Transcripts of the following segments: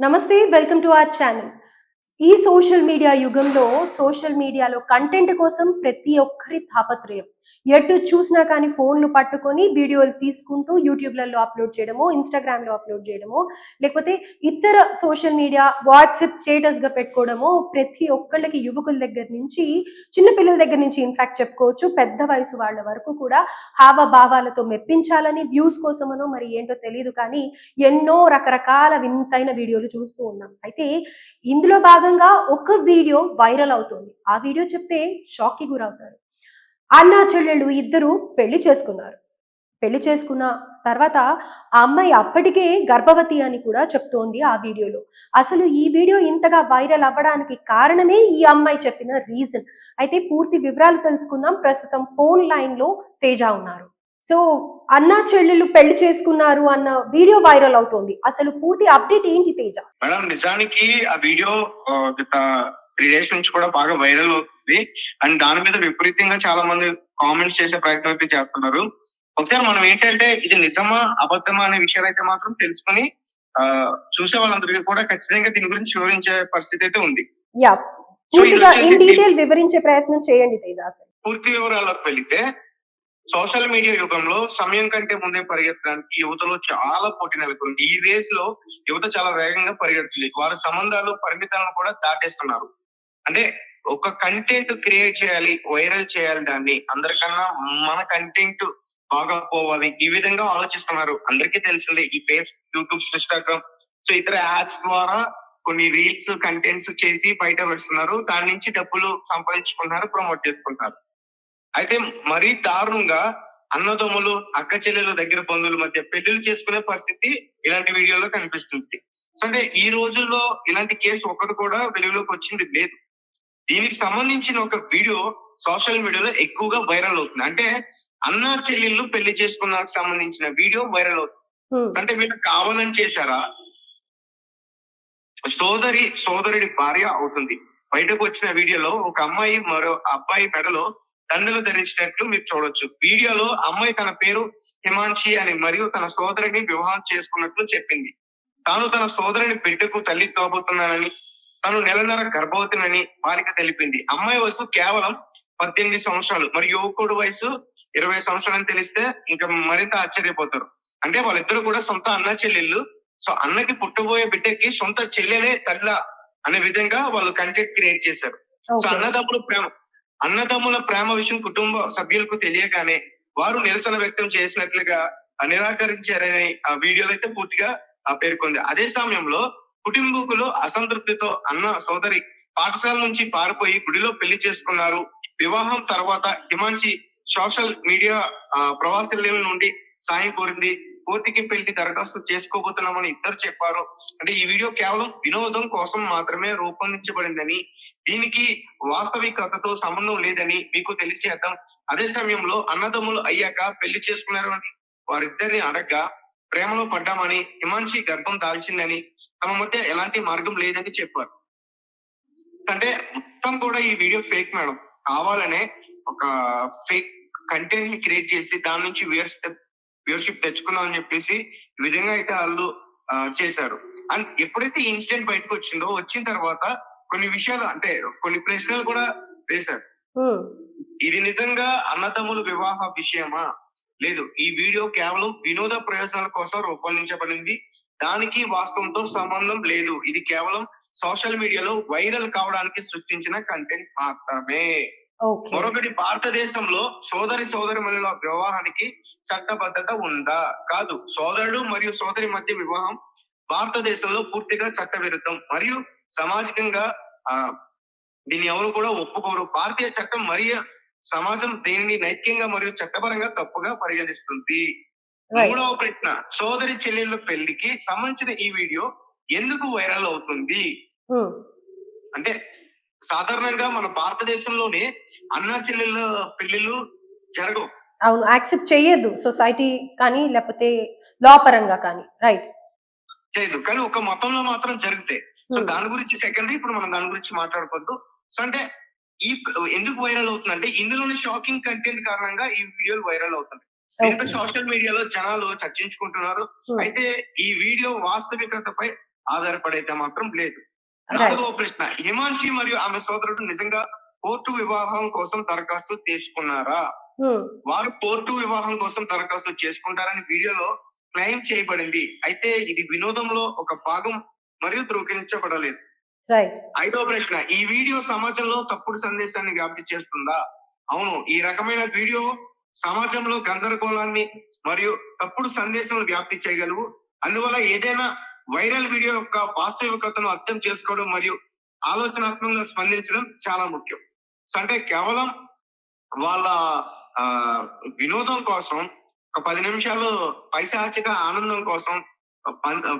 నమస్తే. Welcome to our channel. ఈ social media యుగంలో సోషల్ మీడియాలో కంటెంట్ కోసం ప్రతి ఒక్కరి తాపత్రయం. ఎటు చూసినా కానీ ఫోన్‌లు పట్టుకొని వీడియోలు తీసుకుంటూ యూట్యూబ్‌లలో అప్‌లోడ్ చేయడమో, ఇన్‌స్టాగ్రామ్‌లో అప్‌లోడ్ చేయడమో, లేకపోతే ఇతర సోషల్ మీడియా వాట్సాప్ స్టేటస్‌గా పెట్టుకోవడమో ప్రతి ఒక్కళ్ళకి యువకుల దగ్గర నుంచి, చిన్న పిల్లల దగ్గర నుంచి ఇన్‌ఫాక్ట్ చెప్పుకోవచ్చు. పెద్ద వయసు వాళ్ళ వరకు కూడా హావభావాలతో మెప్పించాలని వ్యూస్ కోసమనో మరి ఏంటో తెలీదు కానీ ఎన్నో రకరకాల వింతైన వీడియోలు చూస్తూ ఉన్నాం. అయితే ఇందులో భాగంగా ఒక వీడియో వైరల్ అవుతుంది. ఆ వీడియో చెప్తే షాక్‌కి గురవుతారు. అన్నా చెల్లెళ్ళు ఇద్దరు పెళ్లి చేసుకున్నారు. పెళ్లి చేసుకున్న తర్వాత ఆ అమ్మాయి అప్పటికే గర్భవతి అని కూడా చెప్తోంది ఆ వీడియోలో. అసలు ఈ వీడియో ఇంతగా వైరల్ అవ్వడానికి కారణమే ఈ అమ్మాయి చెప్పిన రీజన్. అయితే పూర్తి వివరాలు తెలుసుకుందాం. ప్రస్తుతం ఫోన్ లైన్‌లో తేజ ఉన్నారు. సో, అన్నా చెల్లెళ్ళు పెళ్లి చేసుకున్నారు అన్న వీడియో వైరల్ అవుతోంది. అసలు పూర్తి అప్డేట్ ఏంటి తేజ? మేడం నిజానికి ఆ వీడియో గత 3 డేస్ నుంచి కూడా బాగా వైరల్ అవుతుంది. అండ్ దాని మీద విపరీతంగా చాలా మంది కామెంట్స్ చేసే ప్రయత్నం అయితే చేస్తున్నారు. ఒకసారి మనం ఏంటంటే ఇది నిజమా, అబద్ధమా అనే విషయాలైతే మాత్రం తెలుసుకొని చూసే వాళ్ళందరికీ కూడా ఖచ్చితంగా దీని గురించి వివరించే పరిస్థితి అయితే ఉంది. యాహ్! సో ఇది పూర్తిగా వచ్చేసి ఇన్ డీటెయిల్ వివరించే ప్రయత్నం చేయండి తేజ అసలు. పూర్తి వివరాల్లోకి వెళితే సోషల్ మీడియా యుగంలో సమయం కంటే ముందే పరిగెత్తడానికి యువతలో చాలా పోటీ నెలకొంది. ఈ రేస్ లో యువత చాలా వేగంగా పరిగెడుతుంది. వారి సంబంధాలు పరిమితాలను కూడా దాటేస్తున్నారు. అంటే ఒక కంటెంట్ క్రియేట్ చేయాలి, వైరల్ చేయాలి దాన్ని. అందరికన్నా మన కంటెంట్ బాగా పోవాలి. ఈ విధంగా ఆలోచిస్తున్నారు. అందరికీ తెలిసిందే ఈ ఫేస్‌బుక్, యూట్యూబ్, ఇన్‌స్టాగ్రామ్ సో ఇతర యాప్స్ ద్వారా కొన్ని రీల్స్, కంటెంట్స్ చేసి బయట పెడుతున్నారు. దాని నుంచి డబ్బులు సంపాదించుకుంటున్నారు, ప్రమోట్ చేసుకుంటున్నారు. అయితే మరీ దారుణంగా అన్నదమ్ములు, అక్క చెల్లెలు, దగ్గర బంధువుల మధ్య పెళ్లిళ్లు చేసుకునే పరిస్థితి ఇలాంటి వీడియోలో కనిపిస్తుంది. సో అంటే ఈ రోజుల్లో ఇలాంటి కేసు ఒకటి కూడా వెలుగులోకి వచ్చింది లేదు. దీనికి సంబంధించిన ఒక వీడియో సోషల్ మీడియాలో ఎక్కువగా వైరల్ అవుతుంది. అంటే అన్న చెల్లెళ్ళు పెళ్లి చేసుకున్నాక సంబంధించిన వీడియో వైరల్ అవుతుంది. హ్మ్. అంటే వీళ్ళు కావాలని చేశారా? సోదరుడి భార్య అవుతుంది. బయటకు వచ్చిన వీడియోలో ఒక అమ్మాయి మరో అబ్బాయి మెడలో దండలు ధరించినట్లు మీరు చూడొచ్చు. వీడియోలో అమ్మాయి తన పేరు హిమాన్షి అని మరియు తన సోదరిని వివాహం చేసుకున్నట్లు చెప్పింది. తాను తన సోదరుని బిడ్డకు తల్లి కాబోతున్నానని, తను నెలన్నర గర్భవతినని వారికి తెలిపింది. అమ్మాయి వయసు కేవలం 18 సంవత్సరాలు మరియు యువకుడు వయసు 20 సంవత్సరాలని తెలిస్తే ఇంకా మరింత ఆశ్చర్యపోతారు. అంటే వాళ్ళిద్దరు కూడా సొంత అన్న చెల్లెళ్ళు. సో అన్నకి పుట్టబోయే బిడ్డకి సొంత చెల్లెలే తల్ల అనే విధంగా వాళ్ళు కంటెంట్ క్రియేట్ చేశారు. So okay. అన్నదమ్ముల ప్రేమ విషయం కుటుంబ సభ్యులకు తెలియగానే వారు నిరసన వ్యక్తం చేసినట్లుగా నిరాకరించారని ఆ వీడియోలో అయితే పూర్తిగా పేర్కొంది. అదే సమయంలో కుటుంబీకులు అసంతృప్తితో అన్న సోదరి పాఠశాల నుంచి పారిపోయి గుడిలో పెళ్లి చేసుకున్నారు. వివాహం తర్వాత హిమాన్షి సోషల్ మీడియా ప్రవాసుల నుండి సాయం కోరింది. కోర్టుకి పెళ్లి దరఖాస్తు చేసుకోబోతున్నామని ఇద్దరు చెప్పారు. అంటే ఈ వీడియో కేవలం వినోదం కోసం మాత్రమే రూపొందించబడిందని, దీనికి వాస్తవికతతో సంబంధం లేదని మీకు తెలియజేద్దాం. అదే సమయంలో అన్నదమ్ములు అయ్యాక పెళ్లి చేసుకున్నారని వారిద్దరిని అడగ్గా ప్రేమలో పడ్డామని, హిమాన్షి గర్భం దాల్చిందని, తమ మధ్య ఎలాంటి మార్గం లేదని చెప్పారు. అంటే మొత్తం కూడా ఈ వీడియో ఫేక్ మేడం. కావాలనే ఒక ఫేక్ కంటెంట్ ని క్రియేట్ చేసి దాని నుంచి వ్యూవర్షిప్ తెచ్చుకుందాం అని చెప్పేసి ఈ విధంగా అయితే వాళ్ళు చేశారు. అండ్ ఎప్పుడైతే ఈ ఇన్సిడెంట్ బయటకు వచ్చిందో, వచ్చిన తర్వాత కొన్ని విషయాలు అంటే కొన్ని ప్రశ్నలు కూడా వేశారు. హ్మ్. ఇది నిజంగా అన్నదమ్ముల వివాహ విషయమా? లేదు. ఈ వీడియో కేవలం వినోద ప్రయోజనాల కోసం రూపొందించబడింది. దానికి వాస్తవంతో సంబంధం లేదు. ఇది కేవలం సోషల్ మీడియాలో వైరల్ కావడానికి సృష్టించిన కంటెంట్ మాత్రమే. ఓకే. మరొకటి, భారతదేశంలో సోదరిమణుల వివాహానికి చట్టబద్ధత ఉందా? కాదు. సోదరుడు మరియు సోదరి మధ్య వివాహం భారతదేశంలో పూర్తిగా చట్టవిరుద్ధం మరియు సామాజికంగా ఆ దీన్ని ఎవరు కూడా ఒప్పుకోరు. భారతీయ చట్టం మరియు సమాజం దీనిని నైతికంగా మరియు చట్టపరంగా తప్పుగా పరిగణిస్తుంది. రైట్. మూడవ ప్రశ్న, సోదరి చెల్లెళ్ళ పెళ్లికి సంబంధించిన ఈ వీడియో ఎందుకు వైరల్ అవుతుంది? హ్మ్. అంటే సాధారణంగా మన భారతదేశంలోనే అన్నా చెల్లెళ్ళ పెళ్లిళ్ళు జరగవు. అవును. యాక్సెప్ట్ చెయ్యదు సొసైటీ కానీ, లేపోతే లా పరంగా కానీ. రైట్. చేయదు. కానీ ఒక మతంలో మాత్రం జరుగుతాయి. సో హ్మ్. దాని గురించి సెకండరీ. ఇప్పుడు మనం దాని గురించి మాట్లాడుకోవద్దు. సో అంటే ఈ ఎందుకు వైరల్ అవుతుందంటే ఇందులోని షాకింగ్ కంటెంట్ కారణంగా ఈ వీడియోలు వైరల్ అవుతున్నాయి. దీనిపై ఓకే. సోషల్ మీడియాలో జనాలు చర్చించుకుంటున్నారు. హ్మ్. అయితే ఈ వీడియో వాస్తవికతపై ఆధారపడైతే మాత్రం లేదు. రైట్. 4వ ప్రశ్న, హిమాన్షి మరియు ఆమె సోదరుడు నిజంగా కోర్టు వివాహం కోసం దరఖాస్తు చేసుకున్నారా? వారు కోర్టు వివాహం కోసం దరఖాస్తు చేసుకుంటారని వీడియోలో క్లెయిమ్ చేయబడింది. అయితే ఇది వినోదంలో ఒక భాగం మరియు ధృవీకరించబడలేదు. రైట్. 5వ ప్రశ్న, ఈ వీడియో సమాజంలో తప్పుడు సందేశాన్ని వ్యాప్తి చేస్తుందా? అవును, ఈ రకమైన వీడియో సమాజంలో గందరగోళాన్ని మరియు తప్పుడు సందేశాలను వ్యాప్తి చేయగలవు. అందువల్ల ఏదైనా వైరల్ వీడియో యొక్క వాస్తవికతను అర్థం చేసుకోవడం మరియు ఆలోచనాత్మకంగా స్పందించడం చాలా ముఖ్యం. సో అంటే కేవలం వాళ్ళ వినోదం కోసం, ఒక 10 నిమిషాలు పైశాచిక ఆనందం కోసం,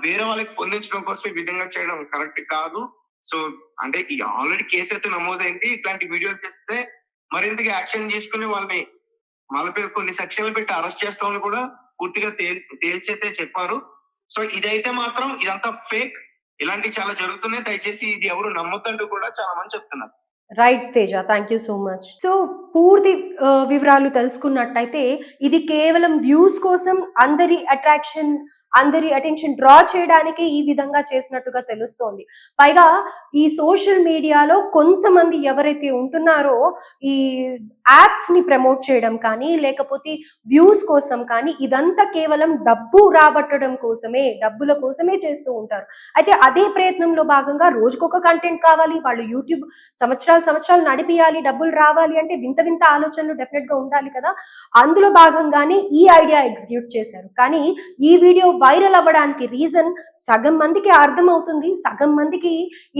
వేరే వాళ్ళకి పొందించడం కోసం ఈ విధంగా చేయడం కరెక్ట్ కాదు. సో అంటే ఈ ఆల్రెడీ కేసు అయితే నమోదైంది. ఇట్లాంటి వీడియోలు చేస్తే మరింతగా యాక్షన్ తీసుకుని వాళ్ళపై కొన్ని సెక్షన్లు పెట్టి అరెస్ట్ చేస్తామని కూడా పూర్తిగా తేల్చైతే చెప్పారు. సో ఇదైతే మాత్రం ఇదంతా ఫేక్, ఇలాంటివి చాలా జరుగుతున్నాయి. దయచేసి ఇది ఎవరు నమ్మొద్దంటూ కూడా చాలా మంది చెప్తున్నారు. Right Teja, thank you so much. So పూర్తి వివరాలు తెలుసుకున్నట్టయితే ఇది కేవలం వ్యూస్ కోసం, అందరి అటెన్షన్ డ్రా చేయడానికి ఈ విధంగా చేసినట్టుగా తెలుస్తోంది. పైగా ఈ సోషల్ మీడియాలో కొంతమంది ఎవరైతే ఉంటున్నారో ఈ యాప్స్ ని ప్రమోట్ చేయడం కానీ, లేకపోతే వ్యూస్ కోసం కానీ, ఇదంతా కేవలం డబ్బు రాబట్టడం కోసమే, డబ్బుల కోసమే చేస్తూ ఉంటారు. అయితే అదే ప్రయత్నంలో భాగంగా రోజుకొక కంటెంట్ కావాలి, వాళ్ళు యూట్యూబ్ సంవత్సరాలు నడిపియాలి, డబ్బులు రావాలి అంటే వింత వింత ఆలోచనలు డెఫినెట్ గా ఉండాలి కదా. అందులో భాగంగానే ఈ ఐడియా ఎగ్జిక్యూట్ చేశారు. కానీ ఈ వీడియో వైరల్ అవ్వడానికి రీజన్ సగం మందికి అర్థమవుతుంది, సగం మందికి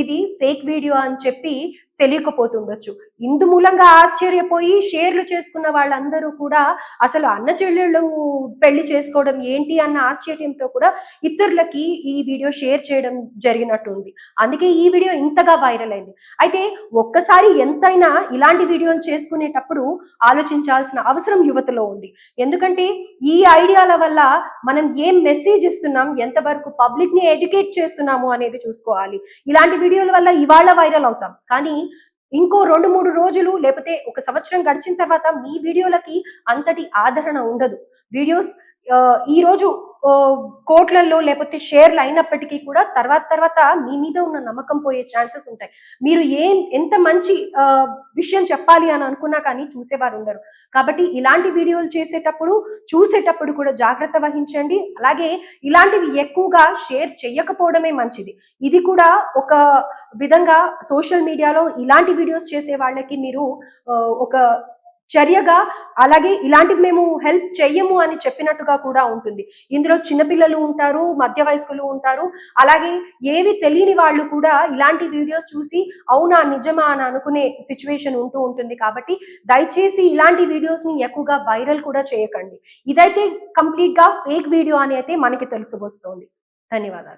ఇది ఫేక్ వీడియో అని చెప్పి తెలియకపోతుండొచ్చు. ఇందు మూలంగా ఆశ్చర్యపోయి షేర్లు చేసుకున్న వాళ్ళందరూ కూడా అసలు అన్న చెల్లెళ్ళు పెళ్లి చేసుకోవడం ఏంటి అన్న ఆశ్చర్యంతో కూడా ఇతరులకి ఈ వీడియో షేర్ చేయడం జరిగినట్టుంది. అందుకే ఈ వీడియో ఇంతగా వైరల్ అయింది. అయితే ఒక్కసారి ఎంతైనా ఇలాంటి వీడియోలు చేసుకునేటప్పుడు ఆలోచించాల్సిన అవసరం యువతలో ఉంది. ఎందుకంటే ఈ ఐడియాల వల్ల మనం ఏం మెసేజ్ ఇస్తున్నాం, ఎంతవరకు పబ్లిక్ ని ఎడ్యుకేట్ చేస్తున్నాము అనేది చూసుకోవాలి. ఇలాంటి వీడియోల వల్ల ఇవాళ వైరల్ అవుతాం, కానీ ఇంకో 2-3 రోజులు లేకపోతే 1 సంవత్సరం గడిచిన తర్వాత మీ వీడియోలకి అంతటి ఆదరణ ఉండదు. వీడియోస్ ఈ రోజు కోట్లలో లేకపోతే షేర్లు అయినప్పటికీ కూడా తర్వాత మీ మీద ఉన్న నమ్మకం పోయే ఛాన్సెస్ ఉంటాయి. మీరు ఎంత మంచి విషయం చెప్పాలి అని అనుకున్నా కానీ చూసేవారు ఉండరు. కాబట్టి ఇలాంటి వీడియోలు చూసేటప్పుడు కూడా జాగ్రత్త వహించండి. అలాగే ఇలాంటివి ఎక్కువగా షేర్ చేయకపోవడమే మంచిది. ఇది కూడా ఒక విధంగా సోషల్ మీడియాలో ఇలాంటి వీడియోస్ చేసే వాళ్ళకి మీరు ఒక చర్యగా, అలాగే ఇలాంటివి మేము హెల్ప్ చెయ్యము అని చెప్పినట్టుగా కూడా ఉంటుంది. ఇందులో చిన్నపిల్లలు ఉంటారు, మధ్య వయస్కులు ఉంటారు, అలాగే ఏవి తెలియని వాళ్ళు కూడా ఇలాంటి వీడియోస్ చూసి అవునా నిజమా అని అనుకునే సిచ్యువేషన్ ఉంటూ ఉంటుంది. కాబట్టి దయచేసి ఇలాంటి వీడియోస్ ని ఎక్కువగా వైరల్ కూడా చేయకండి. ఇదైతే కంప్లీట్ గా ఫేక్ వీడియో అని అయితే మనకి తెలిసి వస్తుంది. ధన్యవాదాలు.